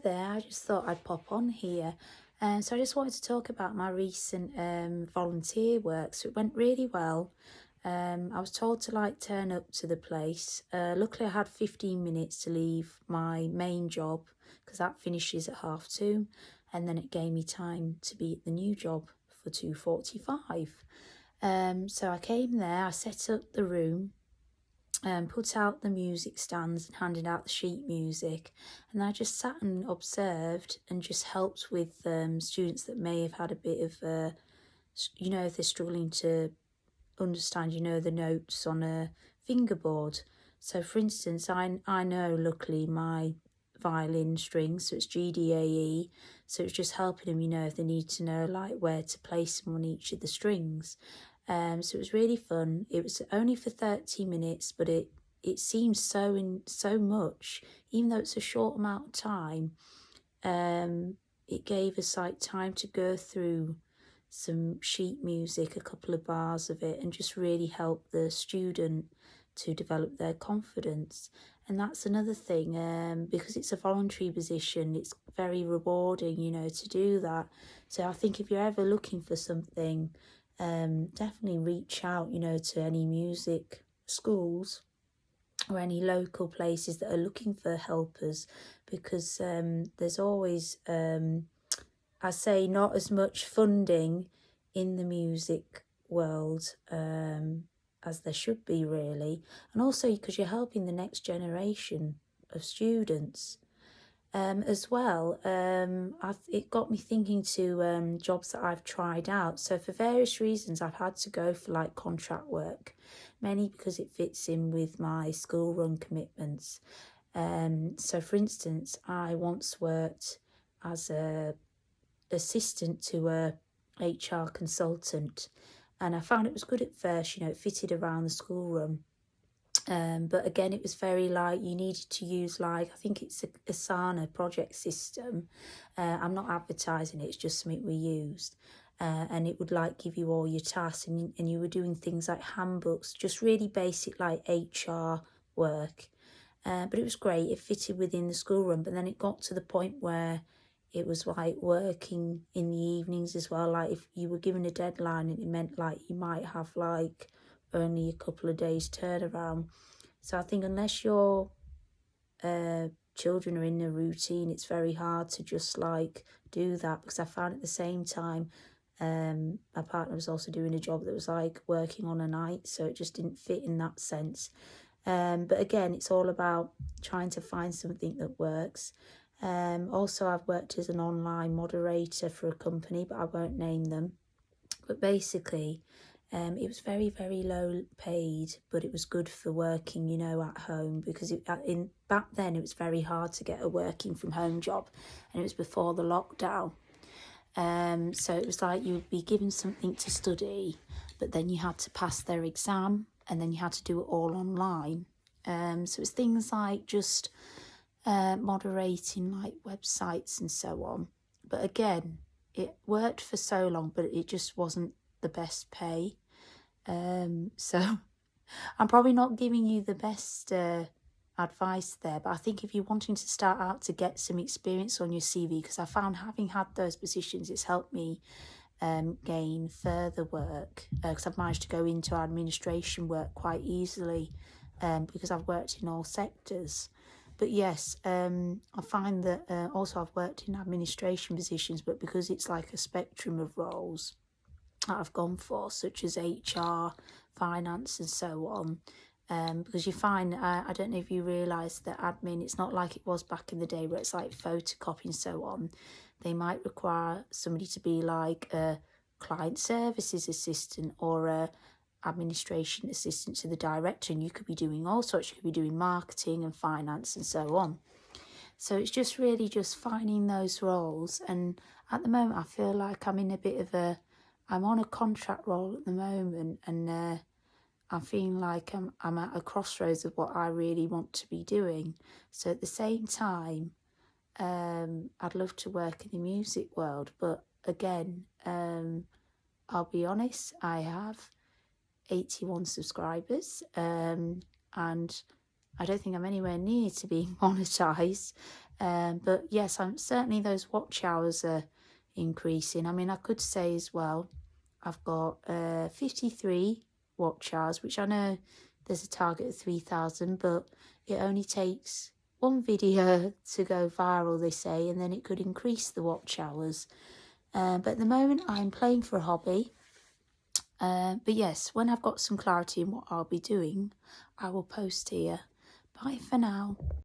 there, I just thought I'd pop on here. So I just wanted to talk about my recent volunteer work. So it went really well. I was told to turn up to the place. Luckily I had 15 minutes to leave my main job because that finishes at 2:30, and then it gave me time to be at the new job for 2:45. So I came there, I set up the room, put out the music stands and handed out the sheet music, and I just sat and observed and just helped with students that may have had a bit of if they're struggling to understand the notes on a fingerboard. So for instance, I know luckily my violin strings, so it's GDAE, so it's just helping them if they need to know where to place them on each of the strings. So it was really fun. It was only for 30 minutes, but it seems so much, even though it's a short amount of time. It gave us time to go through some sheet music, a couple of bars of it, and just really help the student to develop their confidence. And that's another thing, because it's a voluntary position, it's very rewarding, to do that. So I think if you're ever looking for something, definitely reach out, to any music schools or any local places that are looking for helpers, because there's always, I say, not as much funding in the music world as there should be, really. And also because you're helping the next generation of students. As well, it got me thinking to jobs that I've tried out. So for various reasons, I've had to go for contract work, mainly because it fits in with my school run commitments. So for instance, I once worked as a assistant to a HR consultant, and I found it was good at first. It fitted around the school run. But again, it was very you needed to use I think it's a Asana project system. I'm not advertising it, it's just something we used. And it would give you all your tasks, and you were doing things like handbooks, just really basic HR work. But it was great, it fitted within the school run. But then it got to the point where it was working in the evenings as well. If you were given a deadline, and it meant you might have only a couple of days turnaround. So I think unless your children are in a routine, it's very hard to just do that. Because I found at the same time, my partner was also doing a job that was working on a night, so it just didn't fit in that sense. But again, it's all about trying to find something that works. Also, I've worked as an online moderator for a company, but I won't name them. But basically, it was very, very low paid, but it was good for working, at home, because back then it was very hard to get a working from home job, and it was before the lockdown. So it was you would be given something to study, but then you had to pass their exam, and then you had to do it all online. So it's things just moderating websites and so on. But again, it worked for so long, but it just wasn't the best pay. So I'm probably not giving you the best advice there, but I think if you're wanting to start out to get some experience on your CV, because I found having had those positions, it's helped me gain further work, because I've managed to go into administration work quite easily, because I've worked in all sectors. But yes, I find that also I've worked in administration positions, but because it's a spectrum of roles that I've gone for, such as HR, finance and so on, because you find, I don't know if you realise that admin, it's not like it was back in the day where it's photocopy and so on. They might require somebody to be a client services assistant or a administration assistant to the director, and you could be doing all sorts. You could be doing marketing and finance and so on. So it's just really just finding those roles. And at the moment I feel I'm in a bit of I'm on a contract role at the moment, and I'm feeling I'm at a crossroads of what I really want to be doing. So at the same time, I'd love to work in the music world, but again, I'll be honest, I have 81 subscribers, and I don't think I'm anywhere near to being monetized. But yes, certainly those watch hours are increasing. I mean, I could say as well, I've got 53 watch hours, which I know there's a target of 3,000, but it only takes one video to go viral, they say, and then it could increase the watch hours. But at the moment, I'm playing for a hobby. But yes, when I've got some clarity in what I'll be doing, I will post here. Bye for now.